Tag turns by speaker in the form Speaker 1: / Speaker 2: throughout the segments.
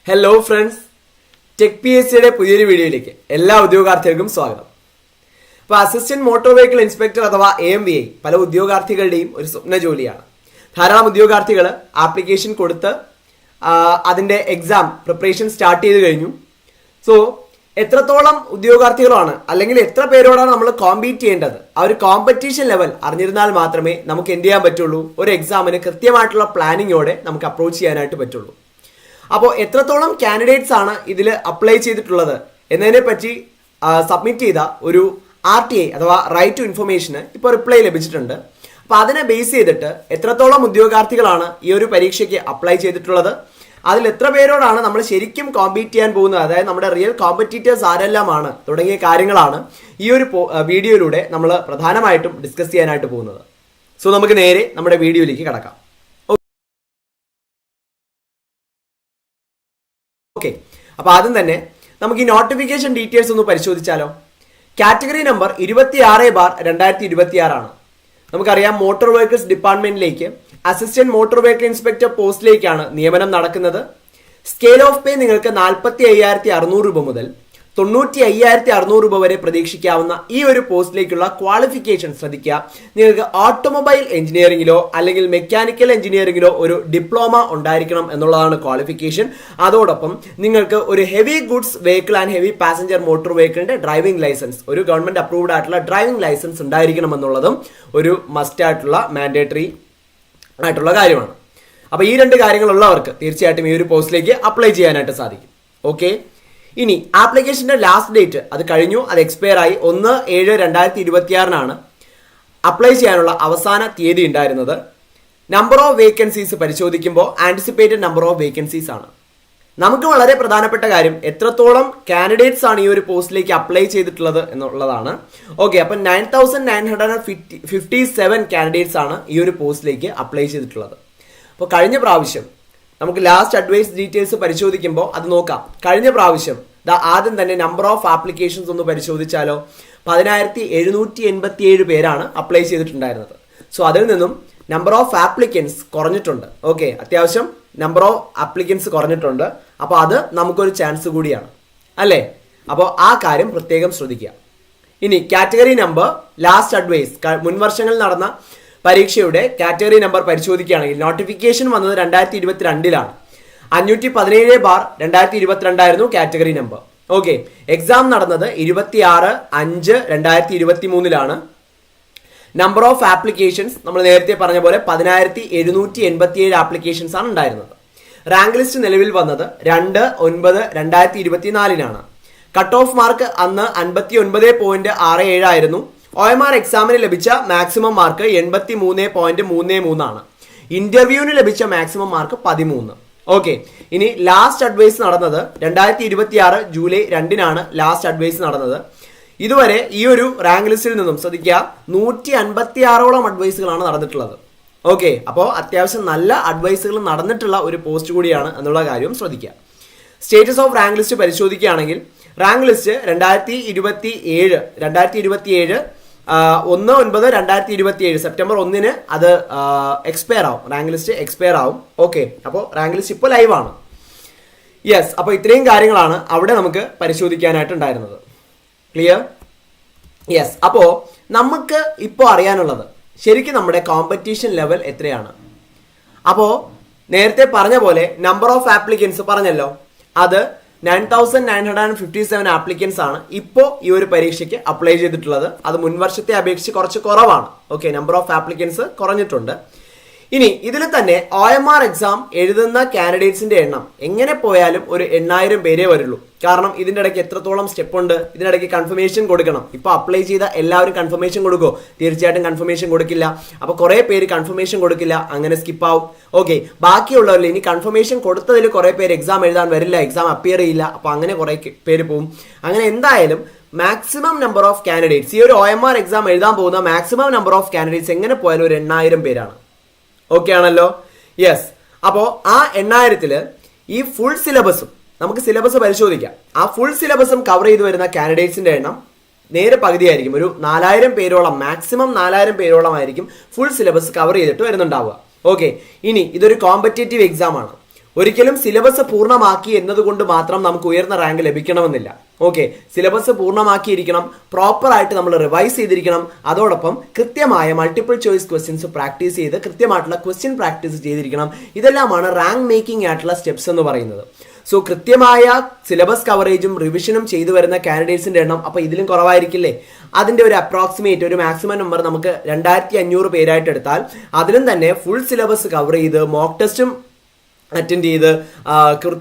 Speaker 1: Hello friends, tech P S സിയുടെ പുതിയൊരു വീഡിയോയിലേക്ക് എല്ലാ ഉദ്യോഗാർത്ഥികൾക്കും സ്വാഗതം. അപ്പോൾ അസിസ്റ്റന്റ് മോട്ടോർ വെഹിക്കിൾ ഇൻസ്പെക്ടർ അഥവാ AMVI പല ഉദ്യോഗാർത്ഥികളുടെയും ഒരു സ്വപ്ന ജോലിയാണ്. ധാരാളം ഉദ്യോഗാർത്ഥികൾ ആപ്ലിക്കേഷൻ കൊടുത്ത് അതിൻ്റെ എക്സാം പ്രിപ്പറേഷൻ സ്റ്റാർട്ട് ചെയ്ത് കഴിഞ്ഞു. സോ എത്രത്തോളം ഉദ്യോഗാർത്ഥികളാണ് അല്ലെങ്കിൽ എത്ര പേരോടാണ് നമ്മൾ കോമ്പീറ്റ് ചെയ്യേണ്ടത്, ആ ഒരു കോമ്പറ്റീഷൻ ലെവൽ അറിഞ്ഞിരുന്നാൽ മാത്രമേ നമുക്ക് എന്ത് ചെയ്യാൻ പറ്റുള്ളൂ, ഒരു എക്സാമിന് കൃത്യമായിട്ടുള്ള പ്ലാനിങ്ങോടെ നമുക്ക് അപ്രോച്ച് ചെയ്യാനായിട്ട് പറ്റുള്ളൂ. അപ്പോൾ എത്രത്തോളം കാൻഡിഡേറ്റ്സ് ആണ് ഇതിൽ അപ്ലൈ ചെയ്തിട്ടുള്ളത് എന്നതിനെ പറ്റി സബ്മിറ്റ് ചെയ്ത ഒരു RTI അഥവാ റൈറ്റ് ടു ഇൻഫർമേഷന് ഇപ്പോൾ റിപ്ലൈ ലഭിച്ചിട്ടുണ്ട്. അപ്പോൾ അതിനെ ബേസ് ചെയ്തിട്ട് എത്രത്തോളം ഉദ്യോഗാർത്ഥികളാണ് ഈ ഒരു പരീക്ഷയ്ക്ക് അപ്ലൈ ചെയ്തിട്ടുള്ളത്, അതിൽ എത്ര പേരോടാണ് നമ്മൾ ശരിക്കും കോമ്പീറ്റ് ചെയ്യാൻ പോകുന്നത്, അതായത് നമ്മുടെ റിയൽ കോമ്പറ്റീറ്റേഴ്സ് ആരെല്ലാമാണ് തുടങ്ങിയ കാര്യങ്ങളാണ് ഈ ഒരു വീഡിയോയിലൂടെ നമ്മൾ പ്രധാനമായിട്ടും ഡിസ്കസ് ചെയ്യാനായിട്ട് പോകുന്നത്. സോ നമുക്ക് നേരെ നമ്മുടെ വീഡിയോയിലേക്ക് കടക്കാം. ഓക്കെ, അപ്പോൾ ആദ്യം തന്നെ നമുക്ക് ഈ നോട്ടിഫിക്കേഷൻ ഡീറ്റെയിൽസ് ഒന്ന് പരിശോധിച്ചാലോ. കാറ്റഗറി നമ്പർ 26/2026 ആണ്. നമുക്കറിയാം മോട്ടോർ വെഹിക്കിൾസ് ഡിപ്പാർട്ട്മെന്റിലേക്ക് അസിസ്റ്റന്റ് മോട്ടോർ വെഹിക്കിൾ ഇൻസ്പെക്ടർ പോസ്റ്റിലേക്കാണ് നിയമനം നടക്കുന്നത്. സ്കെയിൽ ഓഫ് പേ നിങ്ങൾക്ക് 45,600 രൂപ മുതൽ 95,600 രൂപ വരെ പ്രതീക്ഷിക്കാവുന്ന ഈ ഒരു പോസ്റ്റിലേക്കുള്ള ക്വാളിഫിക്കേഷൻ ശ്രദ്ധിക്കുക. നിങ്ങൾക്ക് ഓട്ടോമൊബൈൽ എഞ്ചിനീയറിംഗിലോ അല്ലെങ്കിൽ മെക്കാനിക്കൽ എഞ്ചിനീയറിംഗിലോ ഒരു ഡിപ്ലോമ ഉണ്ടായിരിക്കണം എന്നുള്ളതാണ് ക്വാളിഫിക്കേഷൻ. അതോടൊപ്പം നിങ്ങൾക്ക് ഒരു heavy goods vehicle and heavy passenger motor വെഹിക്കിളിന്റെ ഡ്രൈവിംഗ് ലൈസൻസ്, ഒരു ഗവൺമെന്റ് അപ്രൂവ്ഡ് ആയിട്ടുള്ള ഡ്രൈവിംഗ് ലൈസൻസ് ഉണ്ടായിരിക്കണം എന്നുള്ളതും ഒരു മസ്റ്റ് ആയിട്ടുള്ള മാൻഡേറ്ററി ആയിട്ടുള്ള കാര്യമാണ്. അപ്പോൾ ഈ രണ്ട് കാര്യങ്ങളുള്ളവർക്ക് തീർച്ചയായിട്ടും ഈ ഒരു പോസ്റ്റിലേക്ക് അപ്ലൈ ചെയ്യാനായിട്ട് സാധിക്കും. ഓക്കെ, ഇനി ആപ്ലിക്കേഷന്റെ ലാസ്റ്റ് ഡേറ്റ് അത് കഴിഞ്ഞു, അത് എക്സ്പയർ ആയി. 1/7/2026 അപ്ലൈ ചെയ്യാനുള്ള അവസാന തീയതി ഉണ്ടായിരുന്നത്. നമ്പർ ഓഫ് വേക്കൻസീസ് പരിശോധിക്കുമ്പോൾ ആന്റിസിപ്പേറ്റഡ് നമ്പർ ഓഫ് വേക്കൻസീസ് ആണ്. നമുക്ക് വളരെ പ്രധാനപ്പെട്ട കാര്യം എത്രത്തോളം കാൻഡിഡേറ്റ്സ് ആണ് ഈ ഒരു പോസ്റ്റിലേക്ക് അപ്ലൈ ചെയ്തിട്ടുള്ളത് എന്നുള്ളതാണ്. ഓക്കെ, അപ്പം 9,957 കാൻഡിഡേറ്റ്സ് ആണ് ഈ ഒരു പോസ്റ്റിലേക്ക് അപ്ലൈ ചെയ്തിട്ടുള്ളത്. അപ്പോൾ കഴിഞ്ഞ പ്രാവശ്യം നമുക്ക് ലാസ്റ്റ് അഡ്വൈസ് ഡീറ്റെയിൽസ് പരിശോധിക്കുമ്പോൾ അത് നോക്കാം. കഴിഞ്ഞ പ്രാവശ്യം ആദ്യം തന്നെ നമ്പർ ഓഫ് ആപ്ലിക്കേഷൻസ് ഒന്ന് പരിശോധിച്ചാലോ. 10,787 പേരാണ് അപ്ലൈ ചെയ്തിട്ടുണ്ടായിരുന്നത്. സോ അതിൽ നിന്നും നമ്പർ ഓഫ് ആപ്ലിക്കൻസ് കുറഞ്ഞിട്ടുണ്ട്. ഓക്കെ, അത്യാവശ്യം നമ്പർ ഓഫ് ആപ്ലിക്കൻസ് കുറഞ്ഞിട്ടുണ്ട്. അപ്പോൾ അത് നമുക്കൊരു ചാൻസ് കൂടിയാണ് അല്ലേ. അപ്പോൾ ആ കാര്യം പ്രത്യേകം ശ്രദ്ധിക്കുക. ഇനി കാറ്റഗറി നമ്പർ ലാസ്റ്റ് അഡ്വൈസ് മുൻ വർഷങ്ങളിൽ നടന്ന പരീക്ഷയുടെ കാറ്റഗറി നമ്പർ പരിശോധിക്കുകയാണെങ്കിൽ നോട്ടിഫിക്കേഷൻ വന്നത് 2022 517/2022 ആയിരുന്നു കാറ്റഗറി നമ്പർ. ഓക്കെ, എക്സാം നടന്നത് 26/5/2023 നമ്പർ ഓഫ് ആപ്ലിക്കേഷൻസ് നമ്മൾ നേരത്തെ പറഞ്ഞ പോലെ 10,787 ആപ്ലിക്കേഷൻസ് ആണ് ഉണ്ടായിരുന്നത്. റാങ്ക് ലിസ്റ്റ് നിലവിൽ വന്നത് 2/9/2024 കട്ട് ഓഫ് മാർക്ക് അന്ന് 59.67 ആയിരുന്നു. OMR എക്സാമിന് ലഭിച്ച മാക്സിമം മാർക്ക് 83.33 ഇന്റർവ്യൂവിന് ലഭിച്ച മാക്സിമം മാർക്ക് 13. ഓക്കെ, ഇനി ലാസ്റ്റ് അഡ്വൈസ് നടന്നത് 2026 ജൂലൈ 2 ലാസ്റ്റ് അഡ്വൈസ് നടന്നത്. ഇതുവരെ ഈ ഒരു റാങ്ക് ലിസ്റ്റിൽ നിന്നും ശ്രദ്ധിക്കുക 156ഓളം അഡ്വൈസുകളാണ് നടന്നിട്ടുള്ളത്. ഓക്കെ, അപ്പോൾ അത്യാവശ്യം നല്ല അഡ്വൈസുകൾ നടന്നിട്ടുള്ള ഒരു പോസ്റ്റ് കൂടിയാണ് എന്നുള്ള കാര്യം ശ്രദ്ധിക്കുക. സ്റ്റേറ്റസ് ഓഫ് റാങ്ക് ലിസ്റ്റ് പരിശോധിക്കുകയാണെങ്കിൽ റാങ്ക് ലിസ്റ്റ് 2027 1/9/2027 സെപ്റ്റംബർ 1 അത് എക്സ്പയർ ആവും, റാങ്ക് ലിസ്റ്റ് എക്സ്പയർ ആവും. ഓക്കെ, അപ്പോൾ റാങ്ക് ലിസ്റ്റ് ഇപ്പോൾ ലൈവ് ആണ്. യെസ്, അപ്പോൾ ഇത്രയും കാര്യങ്ങളാണ് അവിടെ നമുക്ക് പരിശോധിക്കാനായിട്ടുണ്ടായിരുന്നത്. ക്ലിയർ? യെസ്, അപ്പോൾ നമുക്ക് ഇപ്പോൾ അറിയാനുള്ളത് ശരിക്കും നമ്മുടെ കോമ്പറ്റീഷൻ ലെവൽ എത്രയാണ്. അപ്പോൾ നേരത്തെ പറഞ്ഞ പോലെ നമ്പർ ഓഫ് ആപ്ലിക്കൻസ് പറഞ്ഞല്ലോ, അത് 9,957 ആപ്ലിക്കൻസ് ആണ് ഇപ്പോൾ ഈ ഒരു പരീക്ഷയ്ക്ക് അപ്ലൈ ചെയ്തിട്ടുള്ളത്. അത് മുൻ വർഷത്തെ അപേക്ഷിച്ച് കുറച്ച് കുറവാണ്. ഓക്കെ, നമ്പർ ഓഫ് ആപ്ലിക്കൻസ് കുറഞ്ഞിട്ടുണ്ട്. ഇനി ഇതിൽ തന്നെ OMR എക്സാം എഴുതുന്ന കാൻഡിഡേറ്റ്സിന്റെ എണ്ണം എങ്ങനെ പോയാലും ഒരു 8,000 പേരേ വരുള്ളൂ. കാരണം ഇതിന്റെ ഇടയ്ക്ക് എത്രത്തോളം സ്റ്റെപ്പ് ഉണ്ട്, ഇതിനിടയ്ക്ക് കൺഫർമേഷൻ കൊടുക്കണം. ഇപ്പൊ അപ്ലൈ ചെയ്ത എല്ലാവരും കൺഫർമേഷൻ കൊടുക്കുമോ? തീർച്ചയായിട്ടും കൺഫർമേഷൻ കൊടുക്കില്ല. അപ്പൊ കുറെ പേര് കൺഫർമേഷൻ കൊടുക്കില്ല, അങ്ങനെ സ്കിപ്പ് ആവും. ഓക്കെ, ബാക്കിയുള്ളവരിൽ ഇനി കൺഫർമേഷൻ കൊടുത്തതിൽ കുറെ പേര് എക്സാം എഴുതാൻ വരില്ല, എക്സാം അപ്പിയർ ചെയ്യില്ല. അപ്പൊ അങ്ങനെ കുറെ പേര് പോകും. അങ്ങനെ എന്തായാലും മാക്സിമം നമ്പർ ഓഫ് കാൻഡിഡേറ്റ്സ് ഈ ഒരു OMR എക്സാം എഴുതാൻ പോകുന്ന മാക്സിമം നമ്പർ ഓഫ് കാൻഡിഡേറ്റ്സ് എങ്ങനെ പോയാലും ഒരു 8,000 പേരാണ്. ഓക്കെ ആണല്ലോ. യെസ്, അപ്പോൾ ആ 8,000-ൽ ഈ ഫുൾ സിലബസും നമുക്ക് സിലബസ് പരിശോധിക്കാം. ആ ഫുൾ സിലബസും കവർ ചെയ്ത് വരുന്ന കാൻഡിഡേറ്റ്സിന്റെ എണ്ണം നേരെ പകുതിയായിരിക്കും. ഒരു 4,000 പേരോളം, മാക്സിമം 4,000 പേരോളം ആയിരിക്കും ഫുൾ സിലബസ് കവർ ചെയ്തിട്ട് വരുന്നുണ്ടാവുക. ഓക്കെ, ഇനി ഇതൊരു കോമ്പറ്റേറ്റീവ് എക്സാം ആണ്. ഒരിക്കലും സിലബസ് പൂർണ്ണമാക്കി എന്നതുകൊണ്ട് മാത്രം നമുക്ക് ഉയർന്ന റാങ്ക് ലഭിക്കണമെന്നില്ല. ഓക്കെ, സിലബസ് പൂർണ്ണമാക്കിയിരിക്കണം, പ്രോപ്പറായിട്ട് നമ്മൾ റിവൈസ് ചെയ്തിരിക്കണം, അതോടൊപ്പം കൃത്യമായ മൾട്ടിപ്പിൾ ചോയ്സ് ക്വസ്റ്റ്യൻസ് പ്രാക്ടീസ് ചെയ്ത് കൃത്യമായിട്ടുള്ള ക്വസ്റ്റ്യൻ പ്രാക്ടീസ് ചെയ്തിരിക്കണം. ഇതെല്ലാമാണ് റാങ്ക് മേക്കിംഗ് ആയിട്ടുള്ള സ്റ്റെപ്സ് എന്ന് പറയുന്നത്. സോ കൃത്യമായ സിലബസ് കവറേജും റിവിഷനും ചെയ്തു വരുന്ന കാൻഡിഡേറ്റ്സിന്റെ എണ്ണം അപ്പോൾ ഇതിലും കുറവായിരിക്കില്ലേ? അതിന്റെ ഒരു അപ്രോക്സിമേറ്റ് ഒരു മാക്സിമം നമ്പർ നമുക്ക് 2500 പേരായിട്ട് എടുത്താൽ അതിലും തന്നെ ഫുൾ സിലബസ് കവർ ചെയ്ത് മോക്ക് ടെസ്റ്റും അറ്റൻഡ് ചെയ്ത്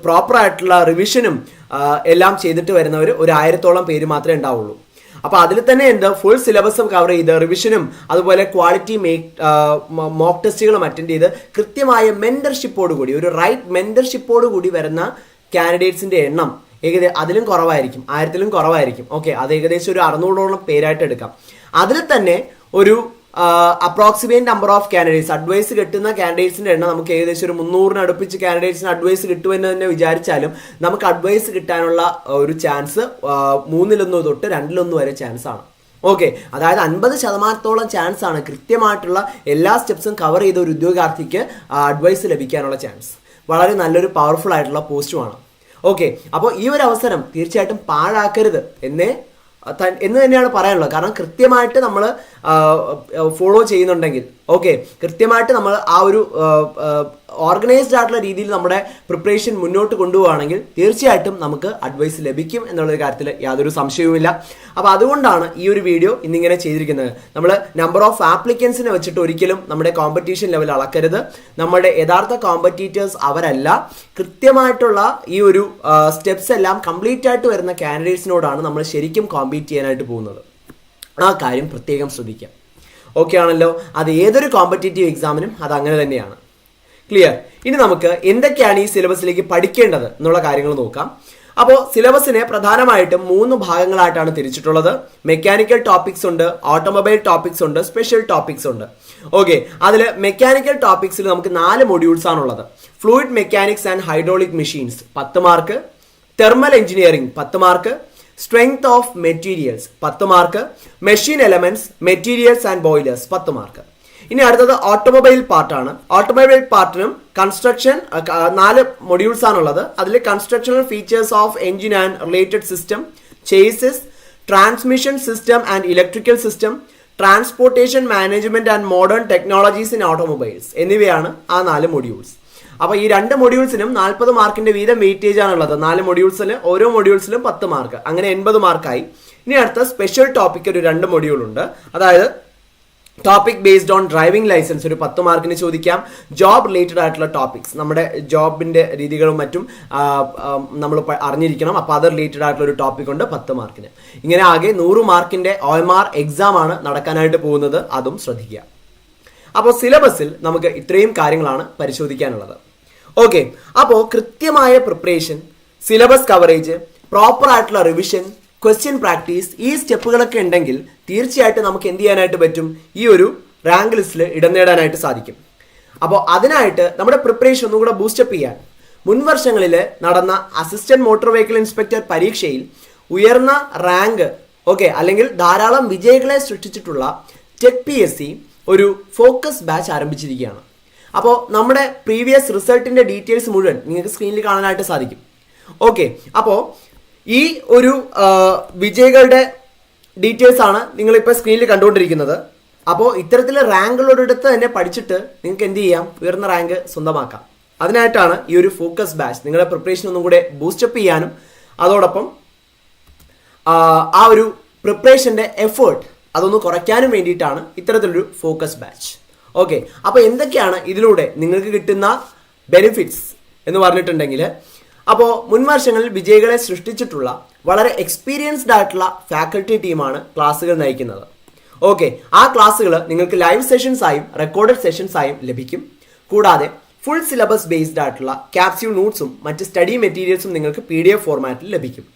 Speaker 1: പ്രോപ്പർ ആയിട്ടുള്ള റിവിഷനും എല്ലാം ചെയ്തിട്ട് വരുന്നവർ ഒരു 1000-ഓളം പേര് മാത്രമേ ഉണ്ടാവുള്ളൂ. അപ്പൊ അതിൽ തന്നെ ഫുൾ സിലബസും കവർ ചെയ്ത് റിവിഷനും അതുപോലെ ക്വാളിറ്റി മോക്ക് ടെസ്റ്റുകളും അറ്റൻഡ് ചെയ്ത് കൃത്യമായ മെന്റർഷിപ്പോട് കൂടി ഒരു റൈറ്റ് മെന്റർഷിപ്പോട് കൂടി വരുന്ന കാൻഡിഡേറ്റ്സിന്റെ എണ്ണം അതിലും കുറവായിരിക്കും, 1000-ലും കുറവായിരിക്കും. ഓക്കെ, അത് ഏകദേശം ഒരു 600-ഓളം പേരായിട്ട് എടുക്കാം. അതിൽ തന്നെ ഒരു approximate number of candidates advice കിട്ടുന്ന കാൻഡിഡേറ്റ്സിന്റെ എണ്ണം നമുക്ക് ഏകദേശം ഒരു 300-ന് അടുപ്പിച്ച് കാൻഡിഡേറ്റ്സിന് അഡ്വൈസ് കിട്ടുമെന്ന് തന്നെ വിചാരിച്ചാലും നമുക്ക് അഡ്വൈസ് കിട്ടാനുള്ള ഒരു ചാൻസ് 3-1 തൊട്ട് 2-1 വരെ ചാൻസ് ആണ്. ഓക്കെ, അതായത് 50% ചാൻസ് ആണ് കൃത്യമായിട്ടുള്ള എല്ലാ സ്റ്റെപ്സും കവർ ചെയ്ത ഒരു ഉദ്യോഗാർത്ഥിക്ക് അഡ്വൈസ് ലഭിക്കാനുള്ള ചാൻസ്. വളരെ നല്ലൊരു പവർഫുൾ ആയിട്ടുള്ള പോസ്റ്റുമാണ്. ഓക്കെ, അപ്പോൾ ഈ ഒരു അവസരം തീർച്ചയായിട്ടും പാഴാക്കരുത് എന്ന് തന്നെയാണ് പറയാനുള്ളത്. കാരണം കൃത്യമായിട്ട് നമ്മൾ ഫോളോ ചെയ്യുന്നുണ്ടെങ്കിൽ, ഓക്കെ, കൃത്യമായിട്ട് നമ്മൾ ആ ഒരു ഓർഗനൈസ്ഡ് ആയിട്ടുള്ള രീതിയിൽ നമ്മുടെ പ്രിപ്പറേഷൻ മുന്നോട്ട് കൊണ്ടുപോവുകയാണെങ്കിൽ തീർച്ചയായിട്ടും നമുക്ക് അഡ്വൈസ് ലഭിക്കും എന്നുള്ള കാര്യത്തിൽ യാതൊരു സംശയവുമില്ല. അപ്പോൾ അതുകൊണ്ടാണ് ഈ ഒരു വീഡിയോ ഇന്നിങ്ങനെ ചെയ്തിരിക്കുന്നത്. നമ്മൾ നമ്പർ ഓഫ് ആപ്ലിക്കൻസിനെ വെച്ചിട്ട് ഒരിക്കലും നമ്മുടെ കോമ്പറ്റീഷൻ ലെവൽ അളക്കരുത്. നമ്മുടെ യഥാർത്ഥ കോമ്പറ്റീറ്റേഴ്സ് അവരല്ല, കൃത്യമായിട്ടുള്ള ഈ ഒരു സ്റ്റെപ്സ് എല്ലാം കംപ്ലീറ്റ് ആയിട്ട് വരുന്ന കാൻഡിഡേറ്റ്സിനോടാണ് നമ്മൾ ശരിക്കും കോമ്പീറ്റ് ചെയ്യാനായിട്ട് പോകുന്നത്. ആ കാര്യം പ്രത്യേകം ശ്രദ്ധിക്കാം. ഓക്കെ ആണല്ലോ? അത് ഏതൊരു കോമ്പറ്റേറ്റീവ് എക്സാമിനും അത് അങ്ങനെ തന്നെയാണ്. ക്ലിയർ? ഇനി നമുക്ക് എന്തൊക്കെയാണ് ഈ സിലബസിലേക്ക് പഠിക്കേണ്ടത് എന്നുള്ള കാര്യങ്ങൾ നോക്കാം. അപ്പോൾ സിലബസിനെ പ്രധാനമായിട്ടും 3 ഭാഗങ്ങളായിട്ടാണ് തിരിച്ചിട്ടുള്ളത്. മെക്കാനിക്കൽ ടോപ്പിക്സ് ഉണ്ട്, ഓട്ടോമൊബൈൽ ടോപ്പിക്സ് ഉണ്ട്, സ്പെഷ്യൽ ടോപ്പിക്സ് ഉണ്ട്. ഓക്കെ, അതിൽ മെക്കാനിക്കൽ ടോപ്പിക്സിൽ നമുക്ക് 4 മൊഡ്യൂൾസ് ആണുള്ളത്. Fluid mechanics and hydraulic machines 10 mark, thermal engineering 10 mark, strength of materials 10 mark, machine elements, materials and boilers 10 mark. ഇനി അടുത്തത് ഓട്ടോമൊബൈൽ പാർട്ടാണ്. ഓട്ടോമൊബൈൽ പാർട്ടിനും കൺസ്ട്രക്ഷൻ 4 മൊഡ്യൂൾസ് ആണുള്ളത്. അതിൽ constructional features of engine and related system, chassis, transmission system and electrical system, transportation management and modern technologies in automobiles എന്നിവയാണ് ആ 4 modules. അപ്പോൾ ഈ 2 മൊഡ്യൂൾസിനും 40 മാർക്കിന്റെ വീതം വെയിറ്റേജ് ആണുള്ളത്. 4 മൊഡ്യൂൾസിൽ ഓരോ മൊഡ്യൂൾസിലും 10 മാർക്ക്, അങ്ങനെ 80 മാർക്കായി. ഇനി അടുത്ത സ്പെഷ്യൽ ടോപ്പിക് ഒരു 2 മൊഡ്യൂൾ ഉണ്ട്. അതായത് topic based on driving licence ഒരു 10 മാർക്കിന് ചോദിക്കാം. ജോബ് റിലേറ്റഡ് ആയിട്ടുള്ള ടോപ്പിക്സ്, നമ്മുടെ ജോബിന്റെ രീതികളും മറ്റും നമ്മൾ അറിഞ്ഞിരിക്കണം. അപ്പോൾ അത് റിലേറ്റഡ് ആയിട്ടുള്ള ഒരു ടോപ്പിക് ഉണ്ട് 10 മാർക്കിന്. ഇങ്ങനെ ആകെ 100 മാർക്കിന്റെ OMR എക്സാം ആണ് നടക്കാനായിട്ട് പോകുന്നത്, അതും ശ്രദ്ധിക്കുക. അപ്പോൾ സിലബസിൽ നമുക്ക് ഇത്രയും കാര്യങ്ങളാണ് പരിശോധിക്കാനുള്ളത്. ഓക്കെ, അപ്പോൾ കൃത്യമായ പ്രിപ്പറേഷൻ, സിലബസ് കവറേജ്, പ്രോപ്പർ ആയിട്ടുള്ള റിവിഷൻ, ക്വസ്റ്റ്യൻ പ്രാക്ടീസ്, ഈ സ്റ്റെപ്പുകളൊക്കെ ഉണ്ടെങ്കിൽ തീർച്ചയായിട്ടും നമുക്ക് എന്ത് ചെയ്യാനായിട്ട് പറ്റും? ഈ ഒരു റാങ്ക് ലിസ്റ്റിൽ ഇടം നേടാനായിട്ട് സാധിക്കും. അപ്പോൾ അതിനായിട്ട് നമ്മുടെ പ്രിപ്പറേഷൻ ഒന്നും കൂടെ ബൂസ്റ്റപ്പ് ചെയ്യാൻ മുൻവർഷങ്ങളിൽ നടന്ന അസിസ്റ്റന്റ് മോട്ടോർ വെഹിക്കിൾ ഇൻസ്പെക്ടർ പരീക്ഷയിൽ ഉയർന്ന റാങ്ക്, ഓക്കെ, അല്ലെങ്കിൽ ധാരാളം വിജയികളെ സൃഷ്ടിച്ചിട്ടുള്ള ടെക് PSC ഒരു ഫോക്കസ് ബാച്ച് ആരംഭിച്ചിരിക്കുകയാണ്. അപ്പോൾ നമ്മുടെ പ്രീവിയസ് റിസൾട്ടിന്റെ ഡീറ്റെയിൽസ് മുഴുവൻ നിങ്ങൾക്ക് സ്ക്രീനിൽ കാണാനായിട്ട് സാധിക്കും. ഓക്കെ, അപ്പോൾ ഈ ഒരു വിജയികളുടെ ഡീറ്റെയിൽസ് ആണ് നിങ്ങളിപ്പോൾ സ്ക്രീനിൽ കണ്ടുകൊണ്ടിരിക്കുന്നത്. അപ്പോൾ ഇത്തരത്തിൽ റാങ്കുകളോടടുത്ത് തന്നെ പഠിച്ചിട്ട് നിങ്ങൾക്ക് എന്ത് ചെയ്യാം? ഉയർന്ന റാങ്ക് സ്വന്തമാക്കാം. അതിനായിട്ടാണ് ഈ ഒരു ഫോക്കസ് ബാച്ച് നിങ്ങളുടെ പ്രിപ്പറേഷൻ ഒന്നും കൂടെ ബൂസ്റ്റപ്പ് ചെയ്യാനും അതോടൊപ്പം ആ ഒരു പ്രിപ്പറേഷന്റെ എഫേർട്ട് അതൊന്ന് കുറയ്ക്കാനും വേണ്ടിയിട്ടാണ് ഇത്തരത്തിലൊരു ഫോക്കസ് ബാച്ച്. ഓക്കെ, അപ്പോൾ എന്തൊക്കെയാണ് ഇതിലൂടെ നിങ്ങൾക്ക് കിട്ടുന്ന ബെനിഫിറ്റ്സ് എന്ന് പറഞ്ഞിട്ടുണ്ടെങ്കിൽ, അപ്പോൾ മുൻവർഷങ്ങളിൽ വിജയികളെ സൃഷ്ടിച്ചിട്ടുള്ള വളരെ എക്സ്പീരിയൻസ്ഡ് ആയിട്ടുള്ള ഫാക്കൽറ്റി ടീമാണ് ക്ലാസ്സുകൾ നയിക്കുന്നത്. ഓക്കെ, ആ ക്ലാസ്സുകൾ നിങ്ങൾക്ക് ലൈവ് സെഷൻസ് ആയും റെക്കോർഡഡ് സെഷൻസ് ആയും ലഭിക്കും. കൂടാതെ ഫുൾ സിലബസ് ബേസ്ഡ് ആയിട്ടുള്ള ക്യാപ്സ്യൂൾ നോട്ട്സും മറ്റ് സ്റ്റഡി മെറ്റീരിയൽസും നിങ്ങൾക്ക് PDF ഫോർമാറ്റിൽ ലഭിക്കും.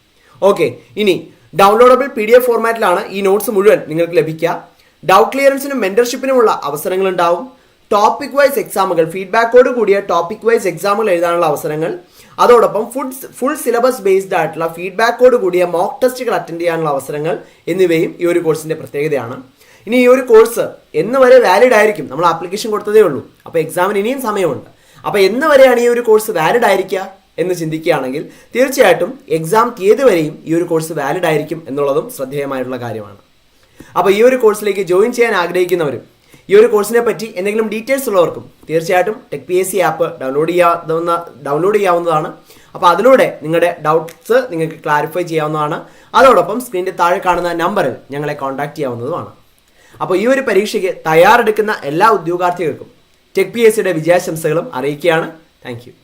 Speaker 1: ഓക്കെ, ഇനി ഡൗൺലോഡബിൾ PDF ഫോർമാറ്റിലാണ് ഈ നോട്ട്സ് മുഴുവൻ നിങ്ങൾക്ക് ലഭിക്കുക. ഡൗട്ട് ക്ലിയറൻസിനും മെന്റർഷിപ്പിനുമുള്ള അവസരങ്ങൾ ഉണ്ടാവും. ടോപ്പിക് വൈസ് എക്സാമുകൾ, ഫീഡ്ബാക്കോട് കൂടിയ ടോപ്പിക് വൈസ് എക്സാമുകൾ എഴുതാനുള്ള അവസരങ്ങൾ, അതോടൊപ്പം ഫുൾ സിലബസ് ബേസ്ഡ് ആയിട്ടുള്ള ഫീഡ്ബാക്കോട് കൂടിയ മോക്ക് ടെസ്റ്റുകൾ അറ്റൻഡ് ചെയ്യാനുള്ള അവസരങ്ങൾ എന്നിവയും ഈ ഒരു കോഴ്സിന്റെ പ്രത്യേകതയാണ്. ഇനി ഈ ഒരു കോഴ്സ് എന്ന് വരെ വാലിഡ് ആയിരിക്കും? നമ്മൾ ആപ്ലിക്കേഷൻ കൊടുത്തതേ ഉള്ളൂ. അപ്പോൾ എക്സാമിന് ഇനിയും സമയമുണ്ട്. അപ്പോൾ എന്ന് വരെയാണ് ഈ ഒരു കോഴ്സ് വാലിഡ് ആയിരിക്കുക എന്ന് ചിന്തിക്കുകയാണെങ്കിൽ തീർച്ചയായിട്ടും എക്സാം തീയതി വരെയും ഈ ഒരു കോഴ്സ് വാലിഡ് ആയിരിക്കും എന്നുള്ളതും ശ്രദ്ധേയമായിട്ടുള്ള കാര്യമാണ്. അപ്പോൾ ഈ ഒരു കോഴ്സിലേക്ക് ജോയിൻ ചെയ്യാൻ ആഗ്രഹിക്കുന്നവരും ഈ ഒരു കോഴ്സിനെ പറ്റി എന്തെങ്കിലും ഡീറ്റെയിൽസ് ഉള്ളവർക്കും തീർച്ചയായിട്ടും TechPSC ആപ്പ് ഡൗൺലോഡ് ചെയ്യാവുന്നതാണ്. അപ്പോൾ അതിലൂടെ നിങ്ങളുടെ ഡൗട്ട്സ് നിങ്ങൾക്ക് ക്ലാരിഫൈ ചെയ്യാവുന്നതാണ്. അതോടൊപ്പം സ്ക്രീനിൻ്റെ താഴെ കാണുന്ന നമ്പറിൽ ഞങ്ങളെ കോൺടാക്ട് ചെയ്യാവുന്നതുമാണ്. അപ്പോൾ ഈ ഒരു പരീക്ഷയ്ക്ക് തയ്യാറെടുക്കുന്ന എല്ലാ ഉദ്യോഗാർത്ഥികൾക്കും TechPSCയുടെ വിജയാശംസകളും അറിയിക്കുകയാണ്. Thank you.